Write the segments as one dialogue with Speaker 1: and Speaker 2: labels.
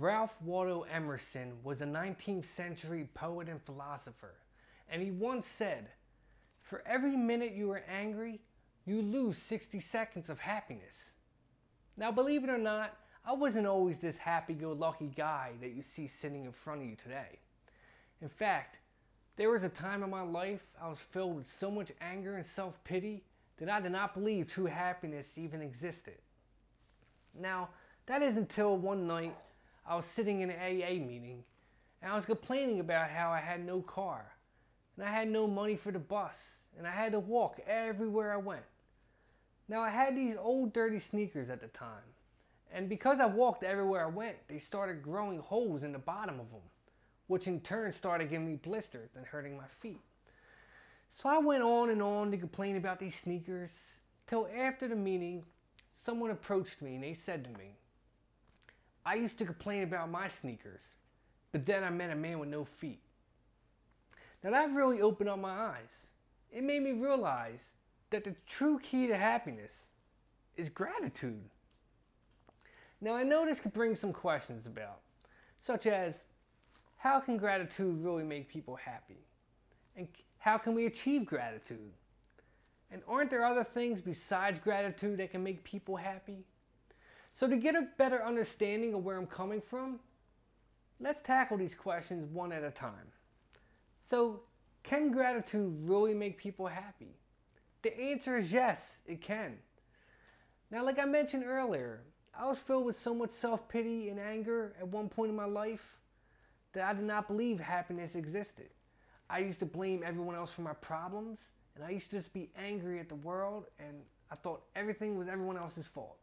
Speaker 1: Ralph Waldo Emerson was a 19th century poet and philosopher, and he once said, "For every minute you are angry, you lose 60 seconds of happiness." Now, believe it or not, I wasn't always this happy-go-lucky guy that you see sitting in front of you today. In fact, there was a time in my life I was filled with so much anger and self-pity that I did not believe true happiness even existed. Now, that is until one night I was sitting in an AA meeting and I was complaining about how I had no car and I had no money for the bus and I had to walk everywhere I went. Now, I had these old dirty sneakers at the time, and because I walked everywhere I went, they started growing holes in the bottom of them, which in turn started giving me blisters and hurting my feet. So I went on and on to complain about these sneakers till after the meeting someone approached me and they said to me, "I used to complain about my sneakers, but then I met a man with no feet." Now that really opened up my eyes. It made me realize that the true key to happiness is gratitude. Now I know this could bring some questions about, such as, how can gratitude really make people happy? And how can we achieve gratitude? And aren't there other things besides gratitude that can make people happy? So to get a better understanding of where I'm coming from, let's tackle these questions one at a time. So, can gratitude really make people happy? The answer is yes, it can. Now, like I mentioned earlier, I was filled with so much self-pity and anger at one point in my life that I did not believe happiness existed. I used to blame everyone else for my problems, and I used to just be angry at the world, and I thought everything was everyone else's fault.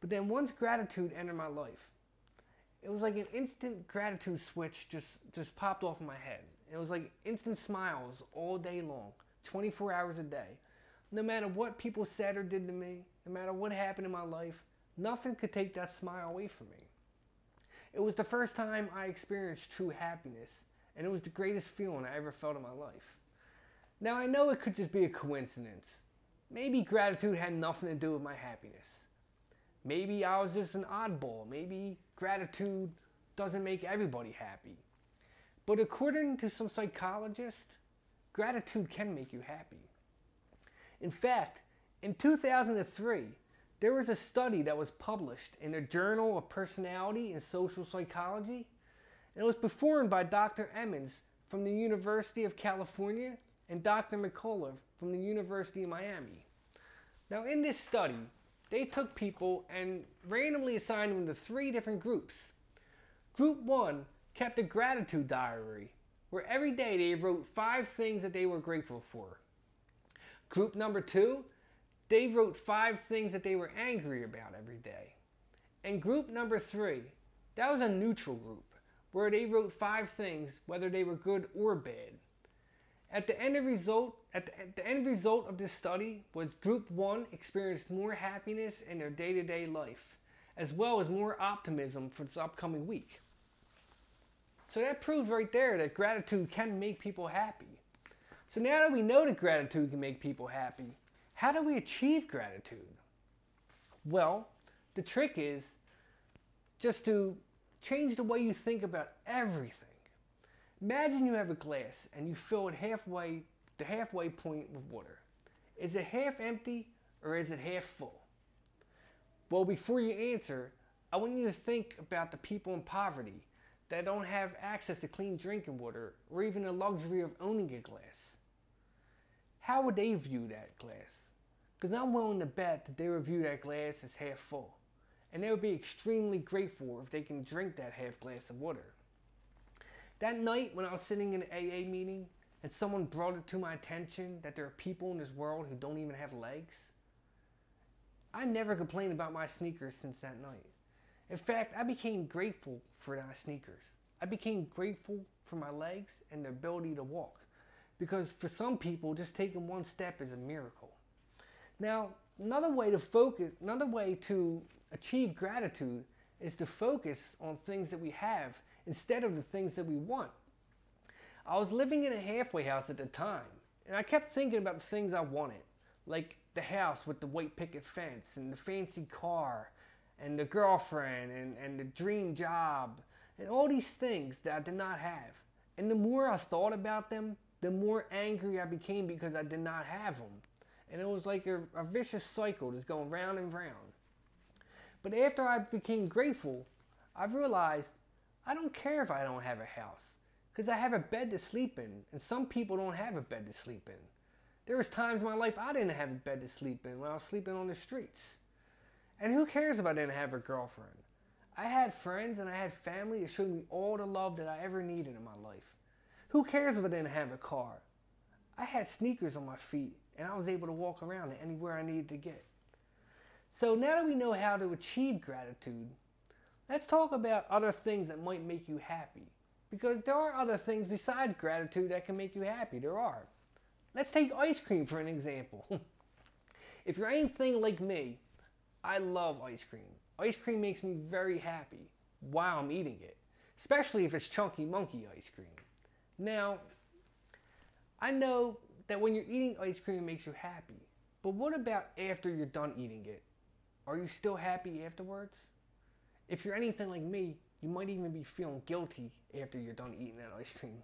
Speaker 1: But then once gratitude entered my life, it was like an instant gratitude switch just popped off in my head. It was like instant smiles all day long, 24 hours a day. No matter what people said or did to me, no matter what happened in my life, nothing could take that smile away from me. It was the first time I experienced true happiness, and it was the greatest feeling I ever felt in my life. Now I know it could just be a coincidence. Maybe gratitude had nothing to do with my happiness. Maybe I was just an oddball. Maybe gratitude doesn't make everybody happy. But according to some psychologists, gratitude can make you happy. In fact, in 2003, there was a study that was published in the Journal of Personality and Social Psychology, and it was performed by Dr. Emmons from the University of California and Dr. McCullough from the University of Miami. Now in this study, they took people and randomly assigned them to 3 different groups. Group 1 kept a gratitude diary where every day they wrote 5 things that they were grateful for. Group number 2, they wrote 5 things that they were angry about every day. And group number 3, that was a neutral group where they wrote 5 things whether they were good or bad. At the end result of this study was group 1 experienced more happiness in their day-to-day life, as well as more optimism for this upcoming week. So that proves right there that gratitude can make people happy. So now that we know that gratitude can make people happy, how do we achieve gratitude? Well, the trick is just to change the way you think about everything. Imagine you have a glass and you fill it the halfway point with water. Is it half empty or is it half full? Well, before you answer, I want you to think about the people in poverty that don't have access to clean drinking water or even the luxury of owning a glass. How would they view that glass? Because I'm willing to bet that they would view that glass as half full, and they would be extremely grateful if they can drink that half glass of water. That night when I was sitting in an AA meeting and someone brought it to my attention that there are people in this world who don't even have legs, I never complained about my sneakers since that night. In fact, I became grateful for my sneakers. I became grateful for my legs and the ability to walk, because for some people, just taking one step is a miracle. Now, another way to achieve gratitude is to focus on things that we have instead of the things that we want. I was living in a halfway house at the time, and I kept thinking about the things I wanted, like the house with the white picket fence and the fancy car and the girlfriend and the dream job and all these things that I did not have. And the more I thought about them, the more angry I became because I did not have them. And it was like a vicious cycle just going round and round. But after I became grateful, I realized I don't care if I don't have a house because I have a bed to sleep in, and some people don't have a bed to sleep in. There was times in my life I didn't have a bed to sleep in when I was sleeping on the streets. And who cares if I didn't have a girlfriend? I had friends and I had family that showed me all the love that I ever needed in my life. Who cares if I didn't have a car? I had sneakers on my feet and I was able to walk around anywhere I needed to get. So now that we know how to achieve gratitude, let's talk about other things that might make you happy. Because there are other things besides gratitude that can make you happy. There are. Let's take ice cream for an example. If you're anything like me, I love ice cream. Ice cream makes me very happy while I'm eating it, especially if it's Chunky Monkey ice cream. Now, I know that when you're eating ice cream, it makes you happy. But what about after you're done eating it? Are you still happy afterwards? If you're anything like me, you might even be feeling guilty after you're done eating that ice cream.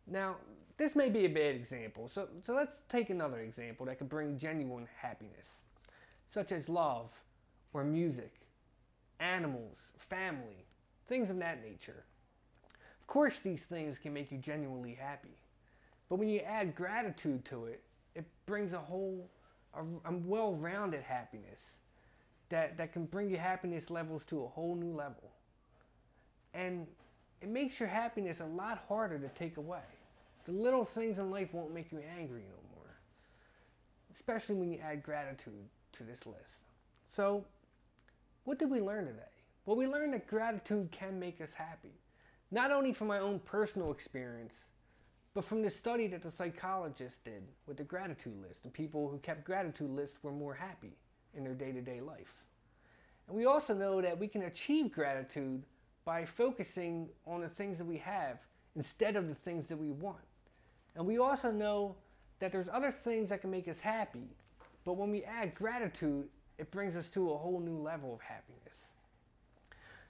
Speaker 1: Now, this may be a bad example, so let's take another example that could bring genuine happiness, such as love, or music, animals, family, things of that nature. Of course, these things can make you genuinely happy, but when you add gratitude to it, it brings a well-rounded happiness that can bring your happiness levels to a whole new level. And it makes your happiness a lot harder to take away. The little things in life won't make you angry no more, especially when you add gratitude to this list. So, what did we learn today? Well, we learned that gratitude can make us happy. Not only from my own personal experience, but from the study that the psychologist did with the gratitude list. The people who kept gratitude lists were more happy in their day-to-day life. And we also know that we can achieve gratitude by focusing on the things that we have instead of the things that we want. And we also know that there's other things that can make us happy, but when we add gratitude, it brings us to a whole new level of happiness.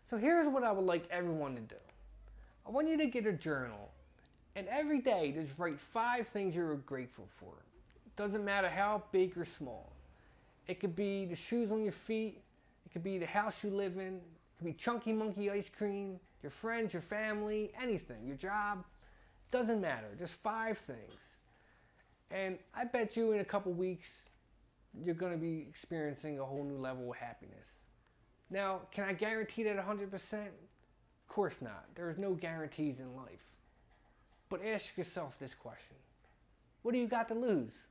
Speaker 1: So here's what I would like everyone to do. I want you to get a journal, and every day just write 5 things you're grateful for. It doesn't matter how big or small. It could be the shoes on your feet, it could be the house you live in, it could be Chunky Monkey ice cream, your friends, your family, anything, your job. Doesn't matter, just 5 things. And I bet you in a couple weeks, you're going to be experiencing a whole new level of happiness. Now, can I guarantee that 100%? Of course not. There's no guarantees in life. But ask yourself this question. What do you got to lose?